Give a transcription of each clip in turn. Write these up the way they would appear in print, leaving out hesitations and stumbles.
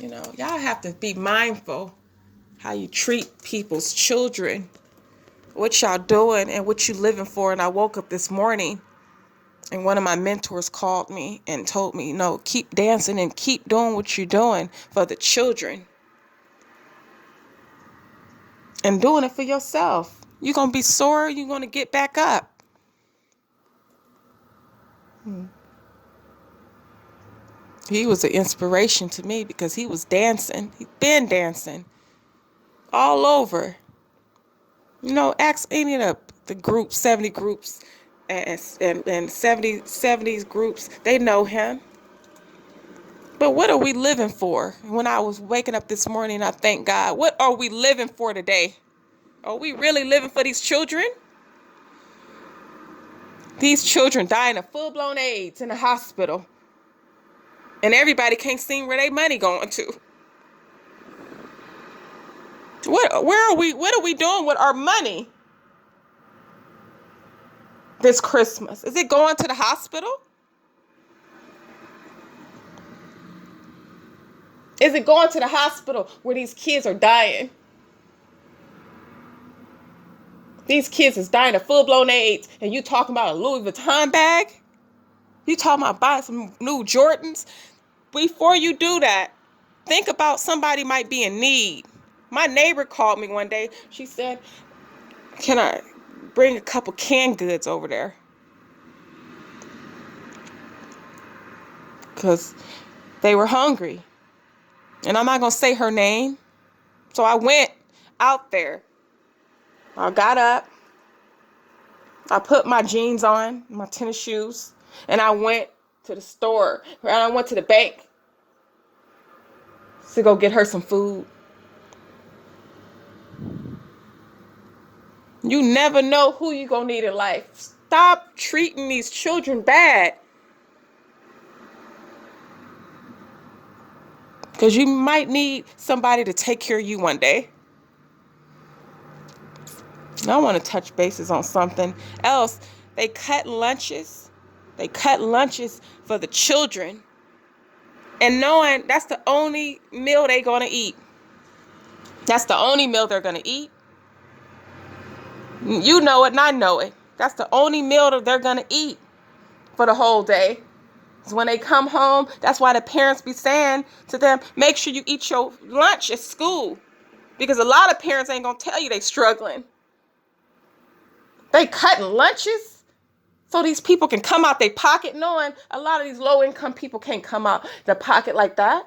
Y'all have to be mindful how you treat people's children, what y'all doing and what you living for. And I woke up this morning and one of my mentors called me and told me, no, keep dancing and keep doing what you're doing for the children and doing it for yourself. You're going to be sore. You're going to get back up. He was an inspiration to me because he was dancing. He's been dancing all over. Ask any of the groups, 70 groups and 70s groups. They know him. But what are we living for? When I was waking up this morning, I thank God. What are we living for today? Are we really living for these children? These children dying of full-blown AIDS in the hospital. And everybody can't see where their money going to. What are we doing with our money this Christmas? Is it going to the hospital? Is it going to the hospital where these kids are dying? These kids is dying of full-blown AIDS, and you talking about a Louis Vuitton bag? You talking about buying some new Jordans? Before you do that, think about somebody might be in need. My neighbor called me one day. She said, can I bring a couple canned goods over there? Because they were hungry. And I'm not going to say her name. So I went out there. I got up. I put my jeans on, my tennis shoes, and I went to the store. And I went to the bank to go get her some food. You never know who you're going to need in life. Stop treating these children bad. Because you might need somebody to take care of you one day. I want to touch bases on something else. They cut lunches. They cut lunches for the children. And knowing that's the only meal they're going to eat. That's the only meal they're going to eat. You know it and I know it. That's the only meal that they're going to eat for the whole day. So when they come home, that's why the parents be saying to them, make sure you eat your lunch at school. Because a lot of parents ain't going to tell you they struggling. They cutting lunches so these people can come out their pocket, knowing a lot of these low-income people can't come out their pocket like that.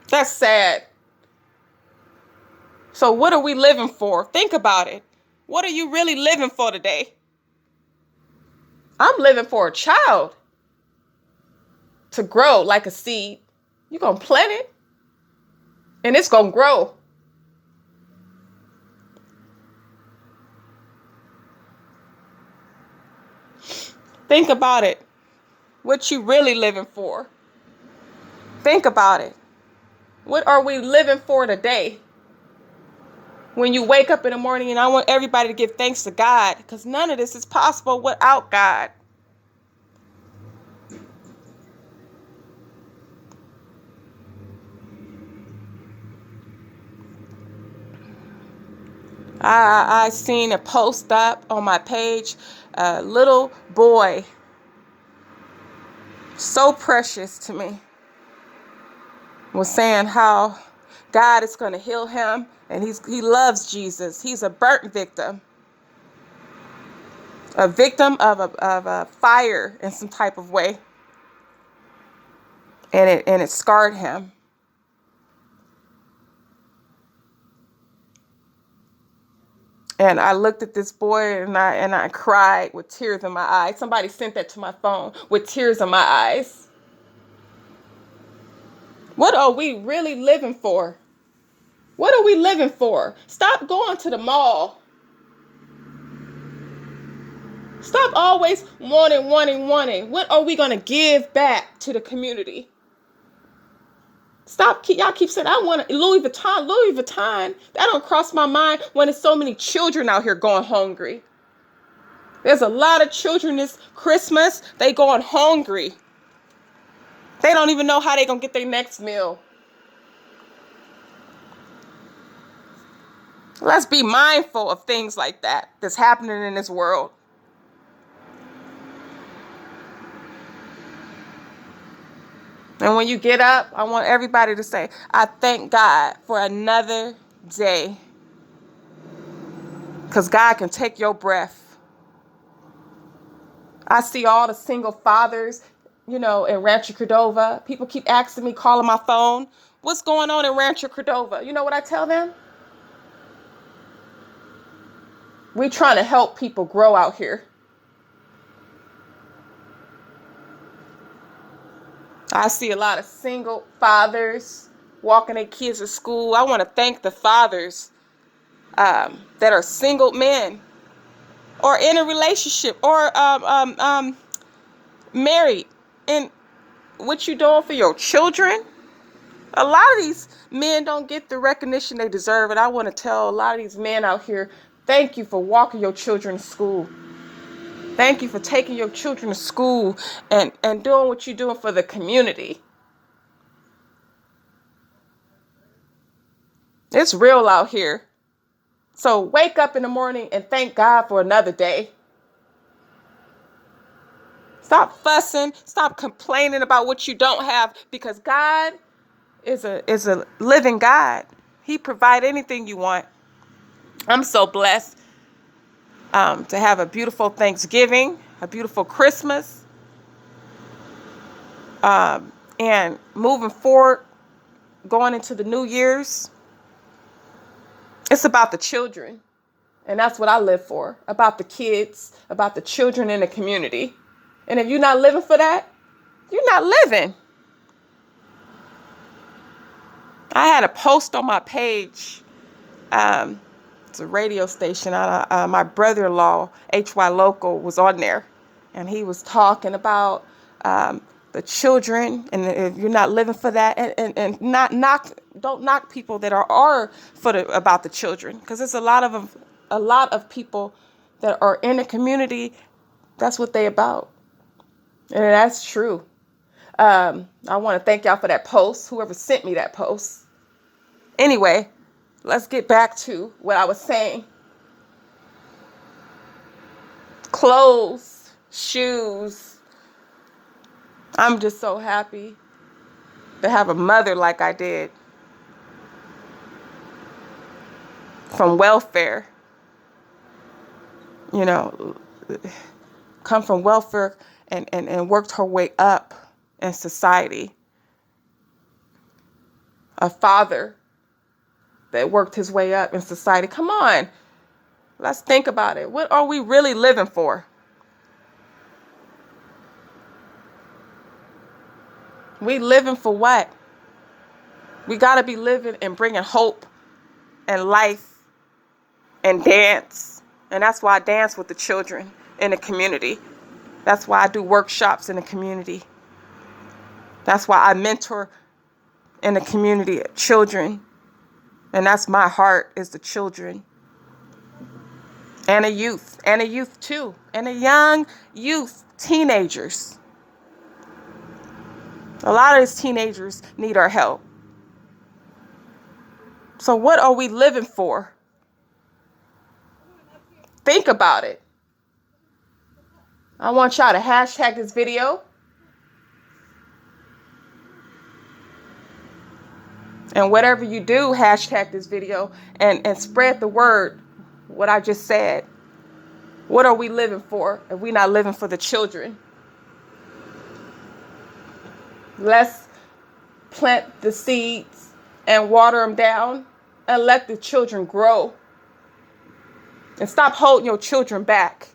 That's sad. So what are we living for? Think about it. What are you really living for today? I'm living for a child to grow like a seed. You're going to plant it and it's going to grow. Think about it. What you really living for? Think about it. What are we living for today? When you wake up in the morning, and I want everybody to give thanks to God, because none of this is possible without God. I seen a post up on my page, a little boy, so precious to me, was saying how God is going to heal him, and he loves Jesus. He's a burnt victim, a victim of a fire in some type of way, and it scarred him. And I looked at this boy and I cried with tears in my eyes. Somebody sent that to my phone with tears in my eyes. What are we really living for? What are we living for? Stop going to the mall. Stop always wanting. What are we going to give back to the community? Stop. Y'all keep saying, I want Louis Vuitton. Louis Vuitton. That don't cross my mind when there's so many children out here going hungry. There's a lot of children this Christmas, they going hungry. They don't even know how they going to get their next meal. Let's be mindful of things like that that's happening in this world. And when you get up, I want everybody to say, I thank God for another day. Because God can take your breath. I see all the single fathers, in Rancho Cordova. People keep asking me, calling my phone, what's going on in Rancho Cordova? You know what I tell them? We trying to help people grow out here. I see a lot of single fathers walking their kids to school. I want to thank the fathers that are single men or in a relationship or married. And what you doing for your children? A lot of these men don't get the recognition they deserve. And I want to tell a lot of these men out here, thank you for walking your children to school. Thank you for taking your children to school and doing what you're doing for the community. It's real out here. So wake up in the morning and thank God for another day. Stop fussing. Stop complaining about what you don't have, because God is a living God. He provides anything you want. I'm so blessed to have a beautiful Thanksgiving, a beautiful Christmas, and moving forward, going into the New Year's. It's about the children, and that's what I live for, about the kids, about the children in the community. And if you're not living for that, you're not living. I had a post on my page. It's a radio station. My brother-in-law, HY Local, was on there, and he was talking about the children, and if you're not living for that, and don't knock people that are about the children, because there's a lot of people that are in the community. That's what they about, and that's true. I want to thank y'all for that post, whoever sent me that post. Anyway, let's get back to what I was saying. Clothes, shoes. I'm just so happy to have a mother like I did. From welfare. Come from welfare and worked her way up in society. A father that worked his way up in society. Come on. Let's think about it. What are we really living for? We living for what? We got to be living and bringing hope and life and dance. And that's why I dance with the children in the community. That's why I do workshops in the community. That's why I mentor in the community children. And that's my heart, is the children. And a youth too. And a young youth, teenagers. A lot of these teenagers need our help. So what are we living for? Think about it. I want y'all to hashtag this video. And whatever you do, hashtag this video and spread the word, what I just said. What are we living for if we're not living for the children? Let's plant the seeds and water them down and let the children grow. And stop holding your children back.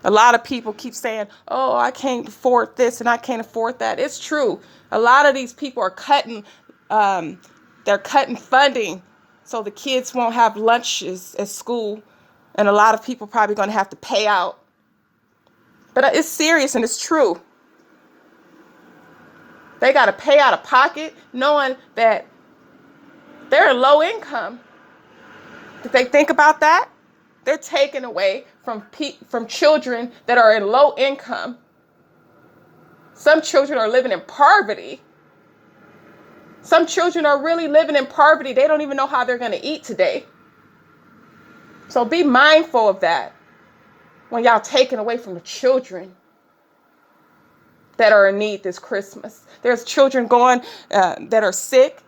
A lot of people keep saying, oh, I can't afford this and I can't afford that. It's true. A lot of these people are cutting funding so the kids won't have lunches at school. And a lot of people probably going to have to pay out. But it's serious and it's true. They got to pay out of pocket knowing that they're low income. Did they think about that? They're taking away from children that are in low income. Some children are living in poverty. Some children are really living in poverty. They don't even know how they're going to eat today. So be mindful of that when y'all taking away from the children that are in need this Christmas. There's children going that are sick.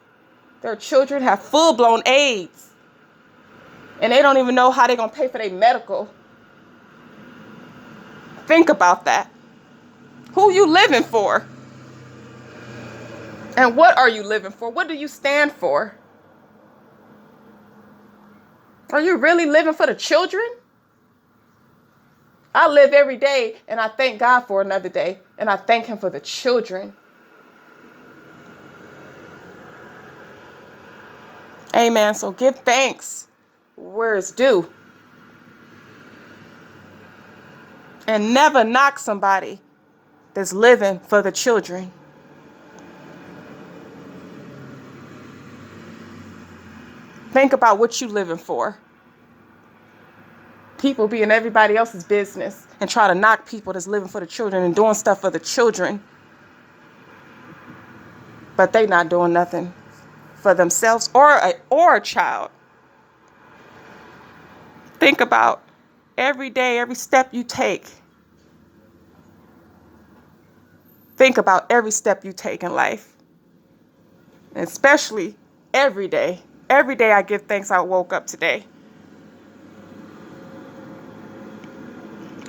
There are children have full-blown AIDS. And they don't even know how they're going to pay for their medical. Think about that. Who you living for? And what are you living for? What do you stand for? Are you really living for the children? I live every day and I thank God for another day. And I thank him for the children. Amen. So give thanks where it's due. And never knock somebody that's living for the children. Think about what you're living for. People be in everybody else's business and try to knock people that's living for the children and doing stuff for the children. But they not doing nothing for themselves or a child. Think about every day, every step you take. Think about every step you take in life. And especially every day. Every day I give thanks I woke up today.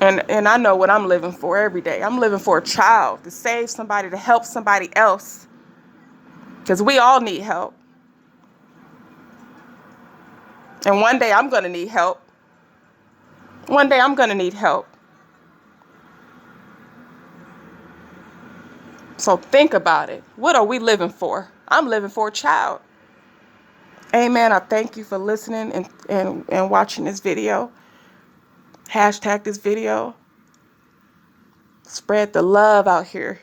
And I know what I'm living for every day. I'm living for a child, to save somebody, to help somebody else. Because we all need help. And one day I'm going to need help. One day I'm going to need help. So think about it. What are we living for? I'm living for a child. Amen. I thank you for listening and watching this video. Hashtag this video. Spread the love out here.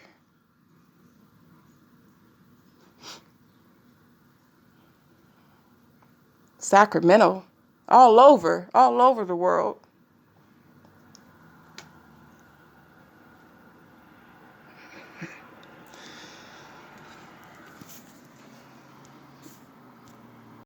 Sacramento. All over the world.